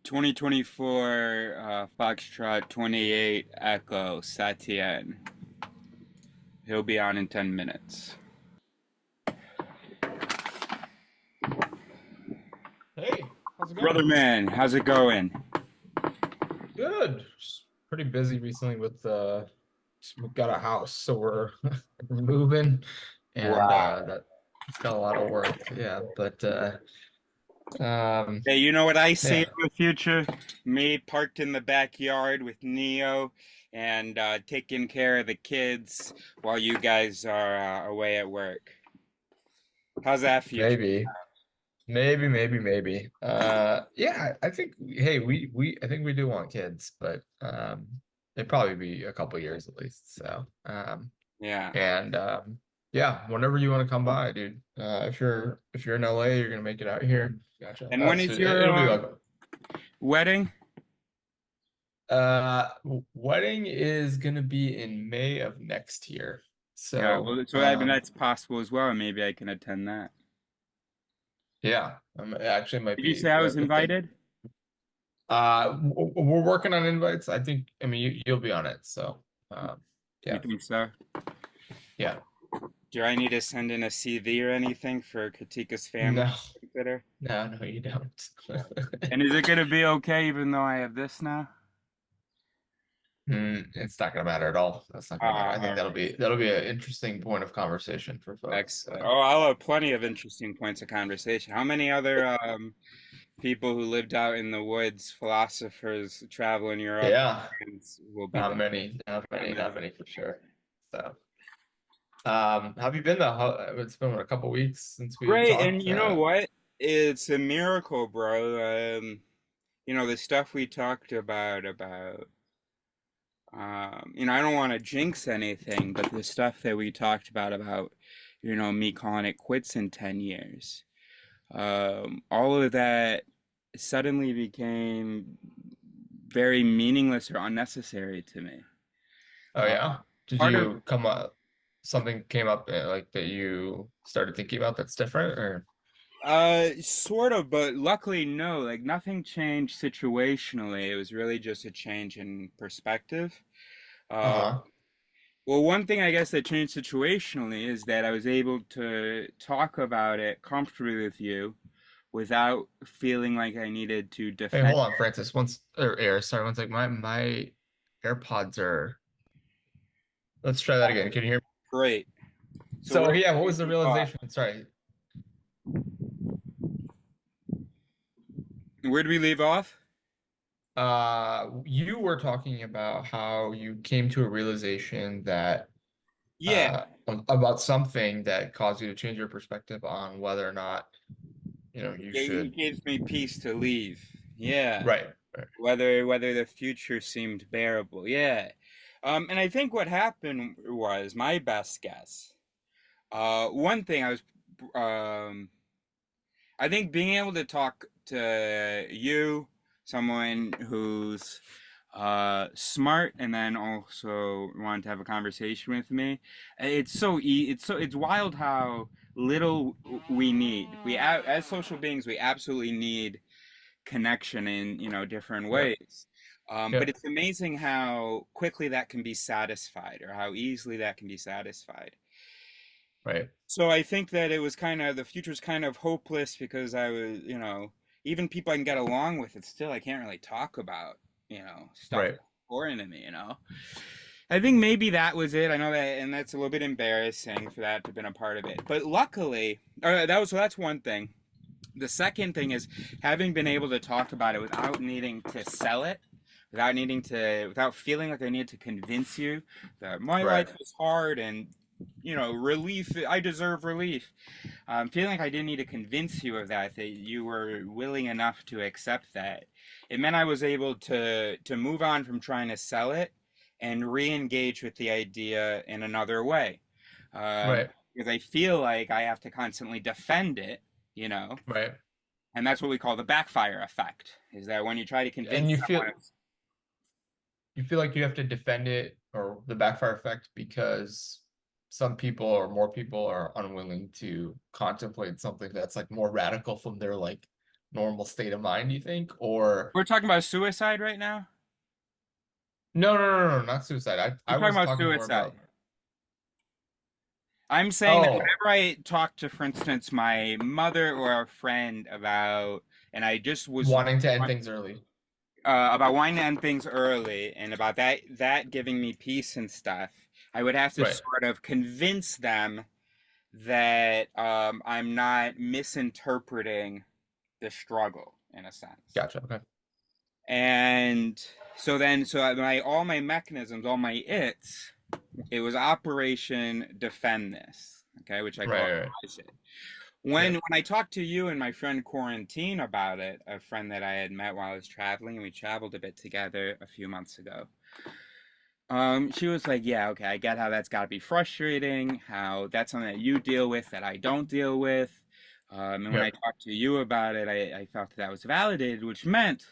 2024 Foxtrot 28 Echo Satyen. He'll be on in 10 minutes. Hey, how's it Brother going? man, how's it going? Good. Just pretty busy recently with we've got a house, so we're we're moving and Wow. that it's got a lot of work. Yeah, but Hey, you know what I see in yeah. the future? Me parked in the backyard with Neo and taking care of the kids while you guys are away at work. How's that future? Maybe. Maybe. Yeah, I think hey, we I think we do want kids, but it'd probably be a couple years at least. So, Yeah. and yeah, whenever you want to come by, dude. If you're in LA, you're gonna make it out here. Gotcha. And when So is your it'll be like wedding? wedding is gonna be in May of next year. Yeah, So well, so I mean that's possible as well. Maybe I can attend that. yeah, it actually might Did you be say I a was good thing. invited? We're working on invites. I think, I mean, you'll be on it. So, You yeah, think so? yeah. Do I need to send in a CV or anything for Katika's family No, to consider? no, you don't. And is it gonna be okay even though I have this now? It's not gonna matter at all. That's not gonna matter. I All think right. that'll be an interesting point of conversation for folks. Excellent. So, Oh, I'll have plenty of interesting points of conversation. How many other people who lived out in the woods, philosophers traveling Europe, yeah, will be there? not many for sure. So, how have you been though? It's been what, a couple weeks since we Great, and talked. you know what? It's a miracle, bro. The stuff we talked about, I don't want to jinx anything, but the stuff that we talked about, me calling it quits in 10 years, all of that suddenly became very meaningless or unnecessary to me. Oh Uh, yeah, did Part of you come up? Something came up like that you started thinking about that's different, or? Sort of, but luckily, no. Like nothing changed situationally. It was really just a change in perspective. Uh, Uh-huh. well, one thing I guess that changed situationally is that I was able to talk about it comfortably with you without feeling like I needed to Hey, defend. hold on, Francis. Once or air, sorry, one sec. My AirPods are. Let's try that again. Can you hear me? Great. So So where yeah, what did was the we leave off? realization? Sorry. Where did we leave off? You were talking about how you came to a realization that Yeah, about something that caused you to change your perspective on whether or not, you it should. gives me peace to leave. Yeah. Right. Right. Whether the future seemed bearable. Yeah. And I think what happened was my best guess. One thing um, I think being able to talk to you, someone who's smart, and then also wanted to have a conversation with me. It's wild how little we need. As social beings, we absolutely need connection in different Yep. ways. But Yep. it's amazing how quickly that can be satisfied, or how easily that can be satisfied. Right. So I think that the future's kind of hopeless because even people I can get along with, it's still I can't really talk about, stuff Right. that's foreign to me. I think maybe that was it. I know that, and that's a little bit embarrassing for that to have been a part of it. But luckily, that's one thing. The second thing is having been able to talk about it without needing to sell it, without feeling like I needed to convince you that my Right. life is hard and relief. I deserve relief. Feeling like I didn't need to convince you of that you were willing enough to accept that. It meant I was able to move on from trying to sell it and re-engage with the idea in another way. Right. Because I feel like I have to constantly defend it, you know, Right. and that's what we call the backfire effect. Is that when you try to And convince someone, you feel like you have to defend it or the backfire effect because some people or more people are unwilling to contemplate something that's like more radical from their like normal state of mind, you think? Or We're talking about suicide right now? no, not suicide. We're I talking was about talking more suicide. about, I'm saying that oh, whenever I talk to, for instance, my mother or a friend about, and I just was wanting to end things early. about wanting to end things early and about that giving me peace and stuff, I would have to Right. sort of convince them that I'm not misinterpreting the struggle in a sense. Gotcha. Okay. And so my all my mechanisms, all my its, it was Operation Defend This, okay, which I call Right. it. Yep. When I talked to you and my friend Quarantine about it, a friend that I had met while I was traveling, and we traveled a bit together a few months ago. She was like, "Yeah, okay, I get how that's got to be frustrating. How that's something that you deal with that I don't deal with." And when I Yep. talked to you about it, I felt that was validated, which meant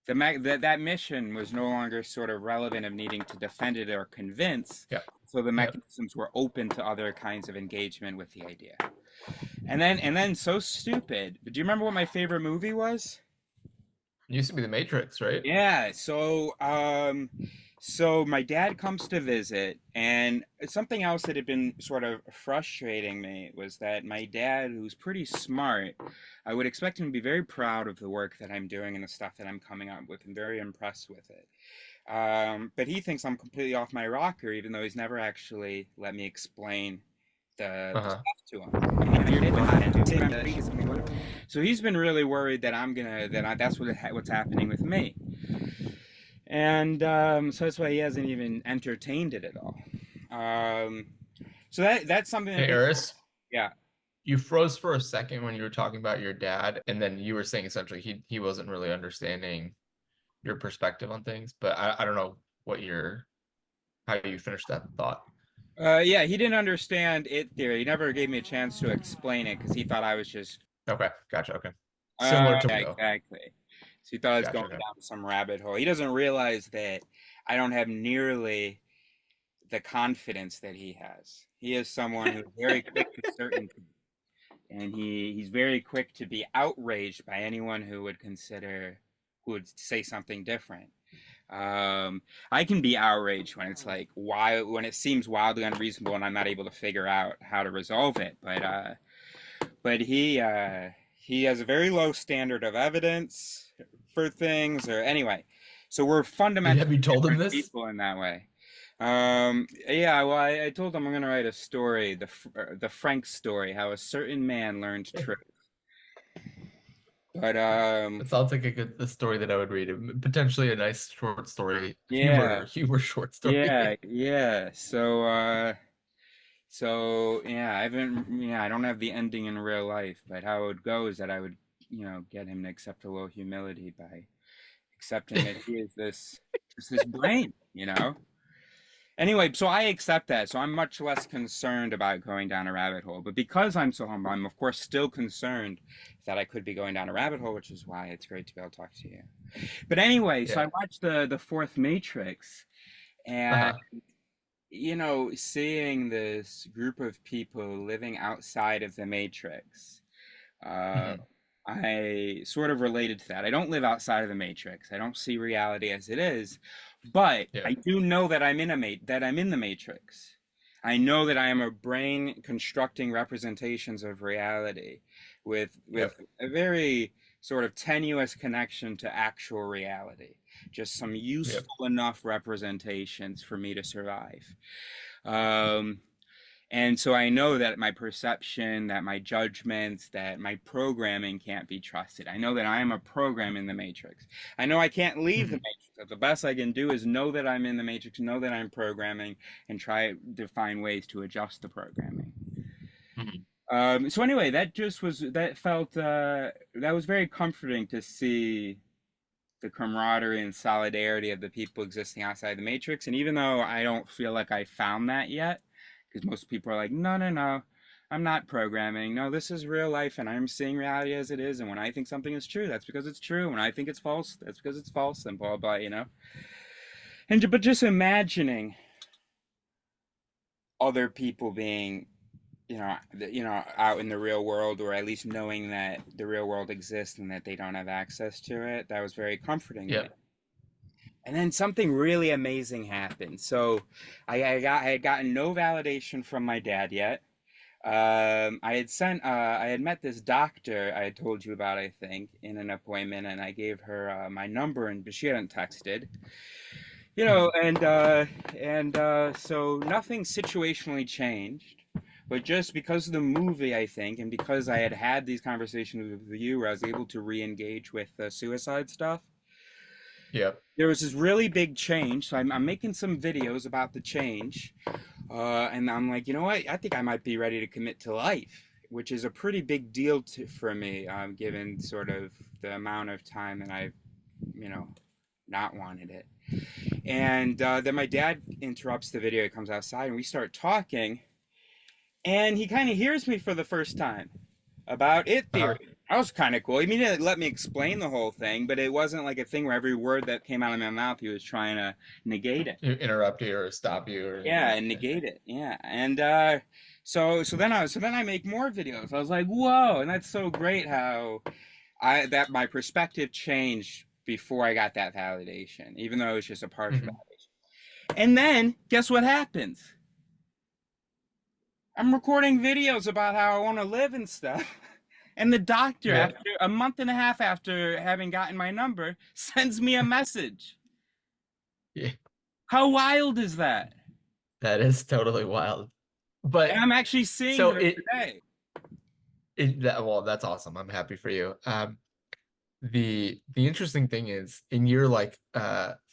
that mission was no longer sort of relevant of needing to defend it or convince. Yep. So the Yep. mechanisms were open to other kinds of engagement with the idea. And then so stupid. Do you remember what my favorite movie was? It used to be the Matrix, right? Yeah, so my dad comes to visit, and something else that had been sort of frustrating me was that my dad, who's pretty smart, I would expect him to be very proud of the work that I'm doing and the stuff that I'm coming up with, and very impressed with it. But he thinks I'm completely off my rocker, even though he's never actually let me explain the Uh-huh. stuff to him. So he's been really worried that that's what's happening with me, and so that's why he hasn't even entertained it at all. Um, so that's something that Hey, been Eris, yeah. you froze for a second when you were talking about your dad, and then you were saying essentially he wasn't really understanding your perspective on things, but I don't know what your how you finished that thought. Yeah, he didn't understand it theory. He never gave me a chance to explain it because he thought I was just Okay, gotcha. Okay. Similar to me yeah, though. exactly. So he thought I was going Gotcha. Okay. down some rabbit hole. He doesn't realize that I don't have nearly the confidence that he has. He is someone who's very quick to certainty, and he's very quick to be outraged by anyone who would say something different. I can be outraged when it's like why when it seems wildly unreasonable and I'm not able to figure out how to resolve it. But he has a very low standard of evidence for things, or anyway. So we're Have fundamentally you told him different this? people in that way. Yeah, well, I told him I'm going to write a story, the Frank story, how a certain man learned truth. But It sounds like a story that I would read. Potentially a nice short story, yeah, humor short yeah, story. yeah. So yeah, I don't have the ending in real life, but how it would go is that I would, get him to accept a little humility by accepting that he is just this brain. Anyway, so I accept that. So I'm much less concerned about going down a rabbit hole. But because I'm so humble, I'm of course still concerned that I could be going down a rabbit hole, which is why it's great to be able to talk to you. But anyway, so I Yeah. watched the fourth Matrix, and Uh-huh. seeing this group of people living outside of the Matrix, uh, Hmm. I sort of related to that. I don't live outside of the Matrix. I don't see reality as it is, but Yeah. I do know that I'm in the Matrix. I know that I am a brain constructing representations of reality with Yep. a very sort of tenuous connection to actual reality. Just some Yep. useful enough representations for me to survive. Um, and so I know that my perception, that my judgments, that my programming can't be trusted. I know that I am a program in the matrix. I know I can't leave the Hmm. matrix. The best I can do is know that I'm in the matrix, know that I'm programming, and try to find ways to adjust the programming. Hmm. So anyway, that was very comforting to see the camaraderie and solidarity of the people existing outside the matrix. And even though I don't feel like I found that yet, because most people are like, no, no, no, I'm not programming. No, this is real life, and I'm seeing reality as it is. And when I think something is true, that's because it's true. When I think it's false, that's because it's false, and blah blah. But just imagining other people being out in the real world, or at least knowing that the real world exists and that they don't have access to it. That was very comforting to me. Yep. And then something really amazing happened. So I had gotten no validation from my dad yet. I had met this doctor I had told you about, I think, in an appointment, and I gave her my number, and but she hadn't texted. Mhm. So nothing situationally changed, but just because of the movie, I think, and because I had had these conversations with you, where I was able to re-engage with the suicide stuff, Yep. there was this really big change. So I'm making some videos about the change, and I'm like, you know what? I think I might be ready to commit to life, which is a pretty big deal for me, given sort of the amount of time that I've, you know, not wanted it. And then my dad interrupts the video. He comes outside and we start talking. And he kind of hears me for the first time about it Uh-huh. theory. That was kind of cool. He didn't let me explain the whole thing, but it wasn't like a thing where every word that came out of my mouth he was trying to negate it. Interrupt you or stop you or Yeah, anything. and Yeah. negate it. Yeah, and so then I make more videos. I was like, whoa, and that's so great how I that my perspective changed before I got that validation, even though it was just a partial Hmm. validation. And then guess what happens? I'm recording videos about how I want to live and stuff. And the doctor, Yeah. after a month and a half after having gotten my number, sends me a message. Yeah. How wild is that? That is totally wild. And But I'm actually seeing so her today. well, that's awesome. I'm happy for you. The interesting thing is in your like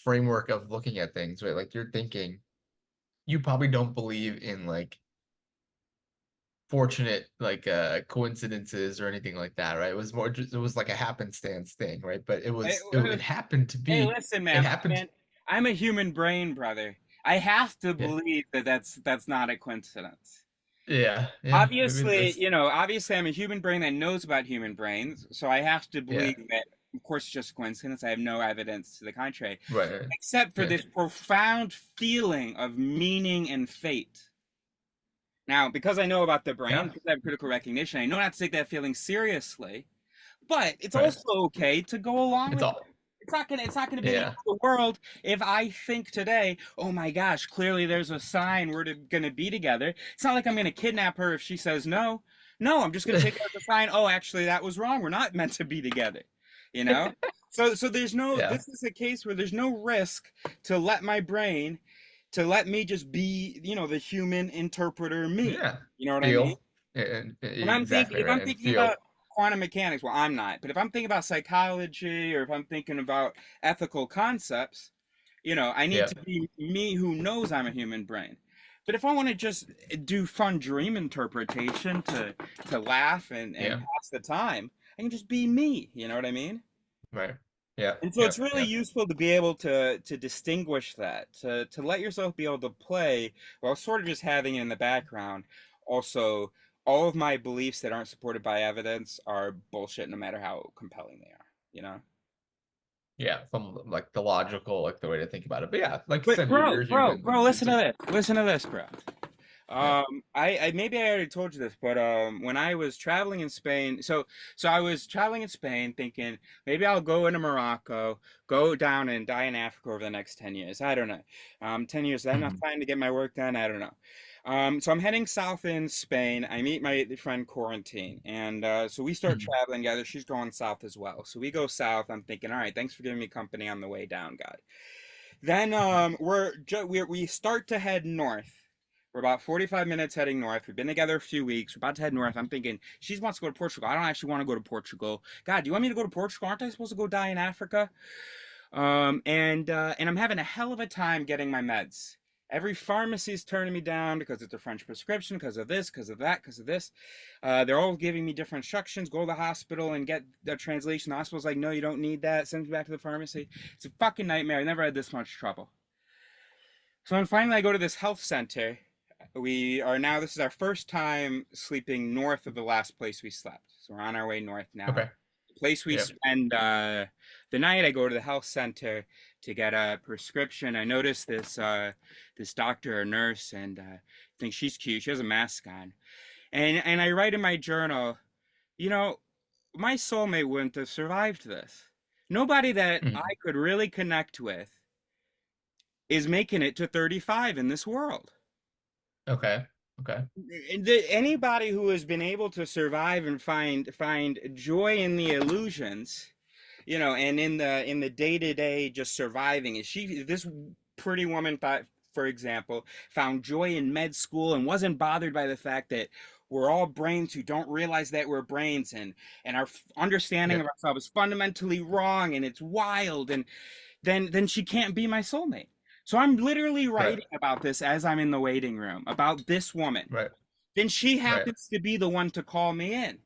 framework of looking at things, right? Like you're thinking you probably don't believe in like fortunate like coincidences or anything like that, right? It was more just it was like a happenstance thing, right? But Hey, it happened to hey, be listen, it man, happened man. I'm a human brain, brother. I have to yeah. believe that that's not a coincidence. Yeah, yeah, maybe Obviously, that's obviously I'm a human brain that knows about human brains, so I have to yeah, believe that, of course, it's just coincidence. I have no evidence to the contrary, right, right. except for Yeah. this profound feeling of meaning and fate. Now, because I know about the brain, Yeah, because I have critical recognition, I know not to take that feeling seriously, but it's right. also okay to go along It's with all it. It's not gonna be the end yeah. of the world if I think today, oh my gosh, clearly there's a sign gonna be together. It's not like I'm gonna kidnap her if she says no. No, I'm just gonna take it as a sign, oh, actually that was wrong. We're not meant to be together. You know? So there's no Yeah. this is a case where there's no risk to let my brain to let me just be, the human interpreter me. Yeah. You know what I mean? Feel and When I'm thinking, exactly if right. I'm And thinking about feel. quantum mechanics, well, I'm not. But if I'm thinking about psychology or if I'm thinking about ethical concepts, I need Yeah. to be me who knows I'm a human brain. But if I want to just do fun dream interpretation to laugh and Yeah. pass the time, I can just be me. You know what I mean? Right. Yeah. And so Yeah. it's really Yeah. useful to be able to distinguish that, to let yourself be able to play while sort of just having it in the background. Also, all of my beliefs that aren't supported by evidence are bullshit no matter how compelling they are, you know? Yeah. From like the logical, like the way to think about it. But yeah, like you But said, you're human. bro, It's listen to a this. Listen to this, bro. yeah. I maybe I already told you this, but when I was traveling in Spain, so I was traveling in Spain, thinking maybe I'll go into Morocco, go down and die in Africa over the next 10 years. I don't know. 10 years, is that enough Mhm. time to get my work done? I don't know. So I'm heading south in Spain. I meet my friend Quarantine, and so we start Mhm. traveling together. She's going south as well. So we go south. I'm thinking, all right, thanks for giving me company on the way down, guy. Then we start to head north. We're about 45 minutes heading north. We've been together a few weeks. We're about to head north. I'm thinking she wants to go to Portugal. I don't actually want to go to Portugal. God, do you want me to go to Portugal? Aren't I supposed to go die in Africa? And I'm having a hell of a time getting my meds. Every pharmacy is turning me down because it's a French prescription, because of this, because of that, because of this. They're all giving me different instructions. Go to the hospital and get the translation. The hospital's like, no, you don't need that. Send me back to the pharmacy. It's a fucking nightmare. I never had this much trouble. So then finally, I go to this health center. This is our first time sleeping north of the last place we slept. So we're on our way north now. Okay. The place we Yeah. spend the night, I go to the health center to get a prescription. I notice this doctor or nurse, and I think she's cute. She has a mask on. And I write in my journal, you know, my soulmate wouldn't have survived this. Nobody that I Mhm. could really connect with is making it to 35 in this world. Okay. Okay. Anybody who has been able to survive and find joy in the illusions, and in the day-to-day just surviving, is she this pretty woman thought, for example, found joy in med school and wasn't bothered by the fact that we're all brains who don't realize that we're brains, and our understanding Yeah. of ourselves is fundamentally wrong and it's wild, and then she can't be my soulmate. So I'm literally Right. writing about this as I'm in the waiting room, about this woman. Right. Then she Right. happens to be the one to call me in.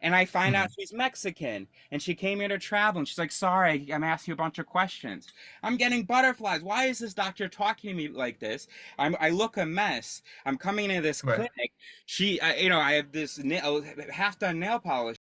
And I find out Mhm. she's Mexican and she came here to travel. And she's like, sorry, I'm asking you a bunch of questions. I'm getting butterflies. Why is this doctor talking to me like this? I look a mess. I'm coming into this Right. clinic. I have this half done nail polish.